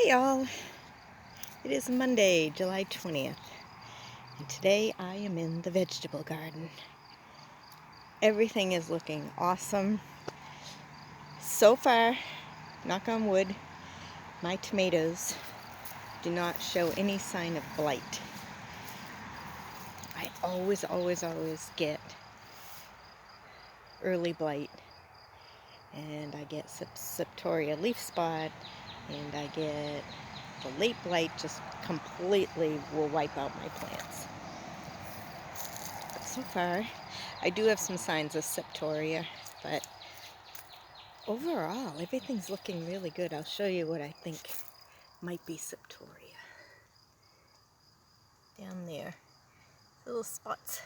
Hey y'all, it is Monday, July 20th, and today I am in the vegetable garden. Everything is looking awesome. So far, knock on wood, my tomatoes do not show any sign of blight. I always get early blight, and I get septoria leaf spot, and I get the late blight just completely will wipe out my plants. But so far, I do have some signs of septoria, but overall, everything's looking really good. I'll show you what I think might be septoria. Down there, little spots.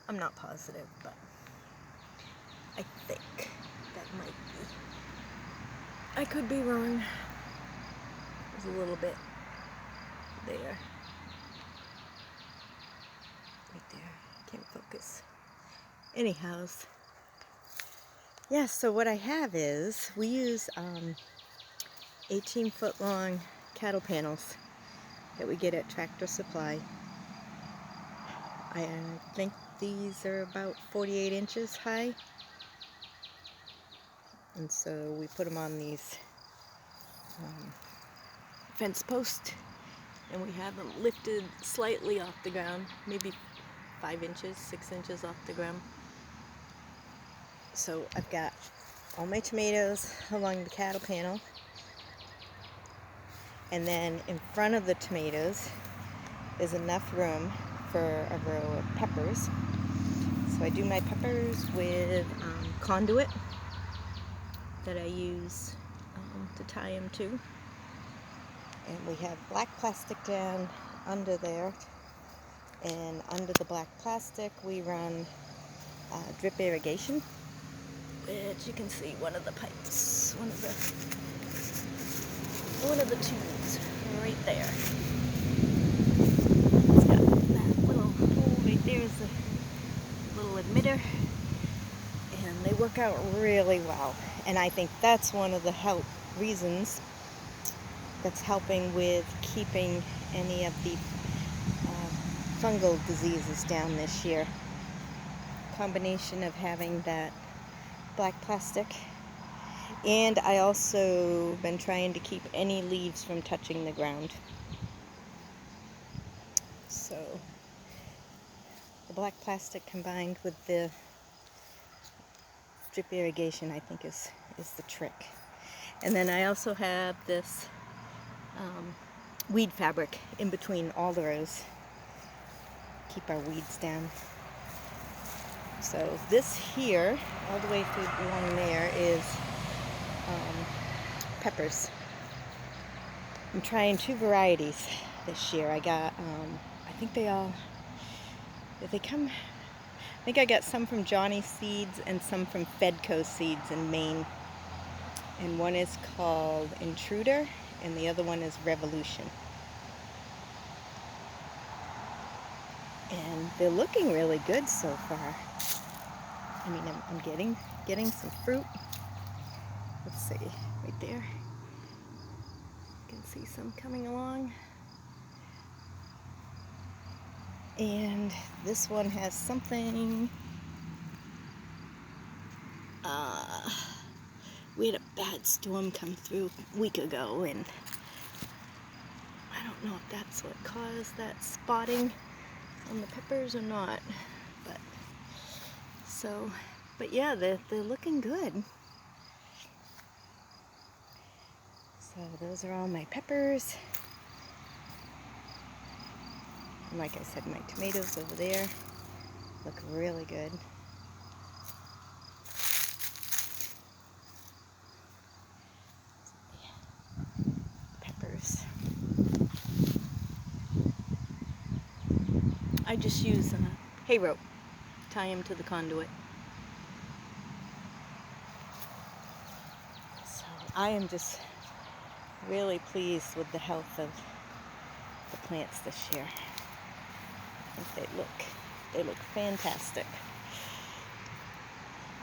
I'm not positive, but I think that might be. I could be wrong. There's a little bit there. Right there. Can't focus. Anyhows. Yeah, so what I have is, we use 18-foot long cattle panels that we get at Tractor Supply. I think these are about 48 inches high. And so we put them on these fence posts, and we have them lifted slightly off the ground, maybe 5 inches, 6 inches off the ground. So I've got all my tomatoes along the cattle panel, and then in front of the tomatoes is enough room for a row of peppers. So I do my peppers with conduit that I use to tie them to. And we have black plastic down under there, and under the black plastic we run drip irrigation, which you can see one of the pipes, one of the tubes right there. It's got that little hole right there is a little emitter, and they work out really well. And I think that's one of the reasons that's helping with keeping any of the fungal diseases down this year. Combination of having that black plastic, and I also been trying to keep any leaves from touching the ground. So the black plastic combined with the drip irrigation, I think is the trick. And then I also have this weed fabric in between all the rows. Keep our weeds down. So this here, all the way through along there, is peppers. I'm trying 2 varieties this year. I got, I think I got some from Johnny Seeds and some from Fedco Seeds in Maine. And one is called Intruder, and the other one is Revolution. And they're looking really good so far. I mean, I'm getting some fruit. Let's see, right there. You can see some coming along. And this one has something. We had a bad storm come through a week ago, and I don't know if that's what caused that spotting on the peppers or not. But yeah, they're looking good. So those are all my peppers. And like I said, my tomatoes over there look really good. Peppers. I just use hay rope, tie them to the conduit. So I am just really pleased with the health of the plants this year. I think they look fantastic.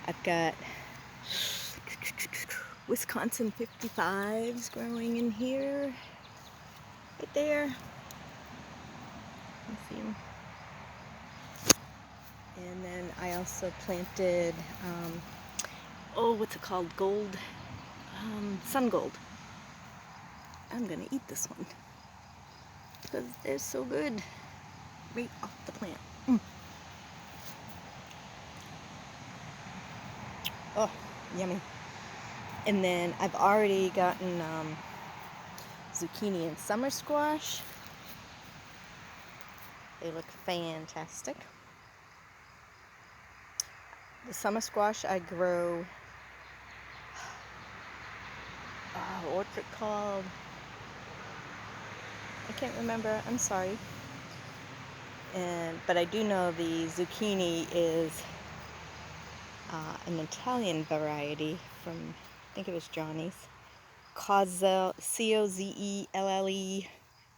I've got Wisconsin 55s growing in here. Right there. You see them. And then I also planted, what's it called? Gold, sun gold. I'm gonna eat this one because they're so good. Right off the plant. Oh, yummy. And then I've already gotten zucchini and summer squash. They look fantastic. The summer squash I grow, what's it called? I can't remember, I'm sorry. But I do know the zucchini is an Italian variety from, I think it was Johnny's. Cozelle, C-O-Z-E-L-L-E.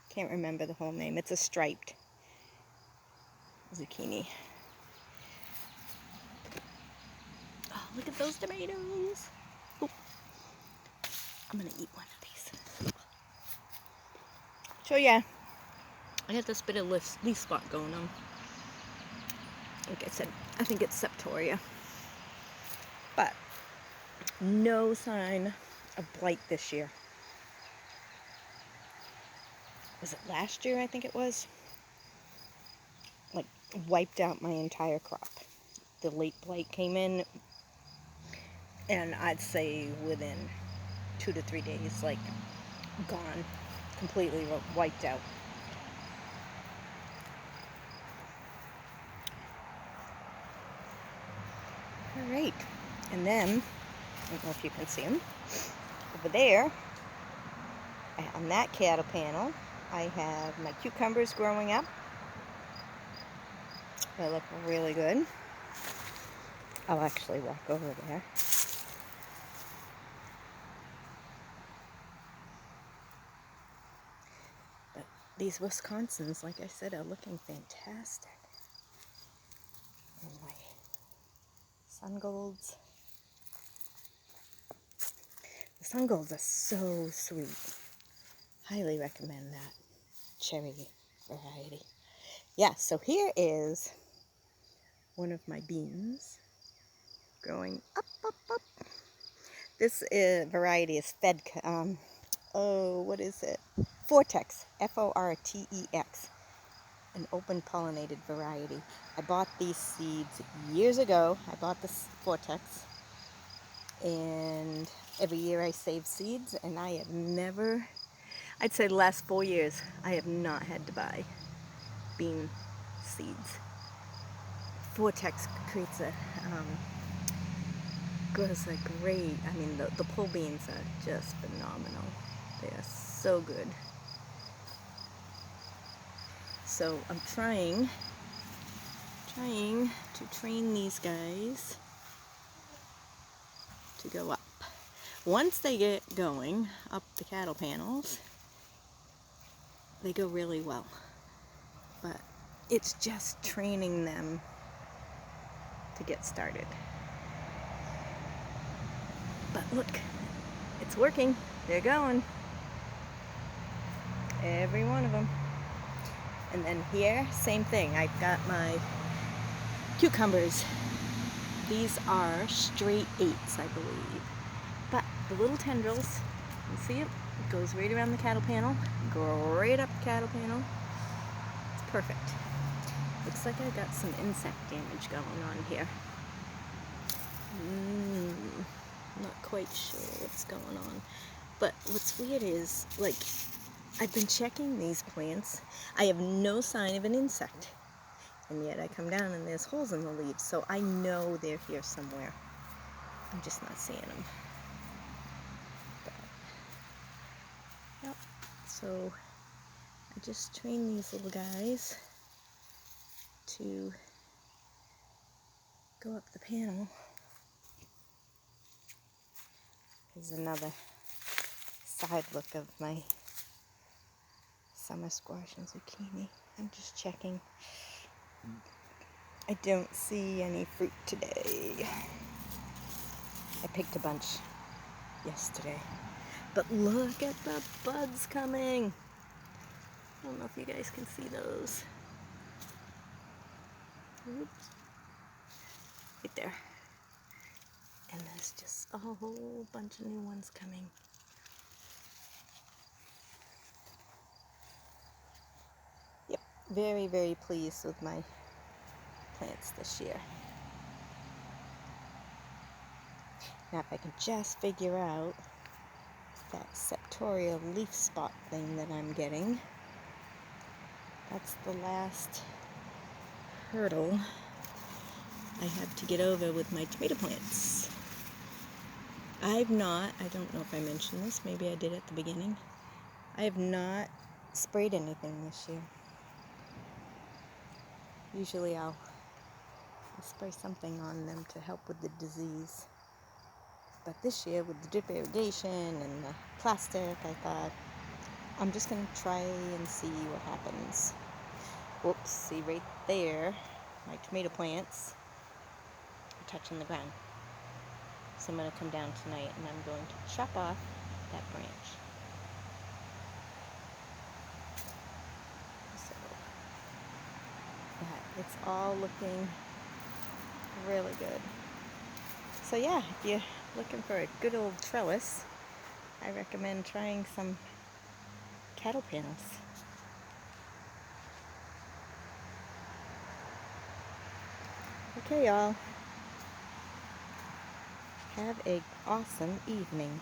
Can't remember the whole name. It's a striped zucchini. Oh, look at those tomatoes. Oop. I'm gonna eat one of these. So yeah, I got this bit of leaf spot going on. Like I said, I think it's Septoria. But no sign of blight this year. Was it last year? I think it was. Like wiped out my entire crop. The late blight came in, and I'd say within 2 to 3 days, like gone, completely wiped out. All right, and then I don't know if you can see them over there. On that cattle panel, I have my cucumbers growing up. They look really good. I'll actually walk over there. But these Wisconsins, like I said, are looking fantastic. And my sun golds. The sun golds are so sweet. Highly recommend that cherry variety. Yeah, so here is one of my beans growing up. This variety is what is it? Vortex, F-O-R-T-E-X, an open pollinated variety. I bought these seeds years ago. I bought this Vortex, and every year I save seeds, and I have never, I'd say the last 4 years, I have not had to buy bean seeds. Vortex creates grows a great, I mean the pole beans are just phenomenal. They are so good. So I'm trying to train these guys to go up. Once they get going up the cattle panels, they go really well. But it's just training them to get started. But look, it's working. They're going. Every one of them. And then here, same thing. I've got my cucumbers. These are straight 8s, I believe. But the little tendrils, you see it? It goes right around the cattle panel, go right up the cattle panel. It's perfect. Looks like I got some insect damage going on here. Not quite sure what's going on. But what's weird is, like, I've been checking these plants. I have no sign of an insect. And yet I come down and there's holes in the leaves. So I know they're here somewhere. I'm just not seeing them. But, yep. So I just train these little guys to go up the panel. Here's another side look of my summer squash and zucchini. I'm just checking. I don't see any fruit today. I picked a bunch yesterday. But look at the buds coming. I don't know if you guys can see those. Oops. Right there. And there's just a whole bunch of new ones coming. Yep, very, very pleased with my plants this year. Now if I can just figure out that septorial leaf spot thing that I'm getting, that's the last hurdle I have to get over with my tomato plants. I don't know if I mentioned this, maybe I did at the beginning. I have not sprayed anything this year. Usually I'll spray something on them to help with the disease. But this year with the drip irrigation and the plastic, I thought I'm just going to try and see what happens. Whoops, see right there, my tomato plants are touching the ground. So I'm going to come down tonight and I'm going to chop off that branch. So that it's all looking really good. So yeah, if you're looking for a good old trellis, I recommend trying some cattle panels. Okay, y'all. Have an awesome evening.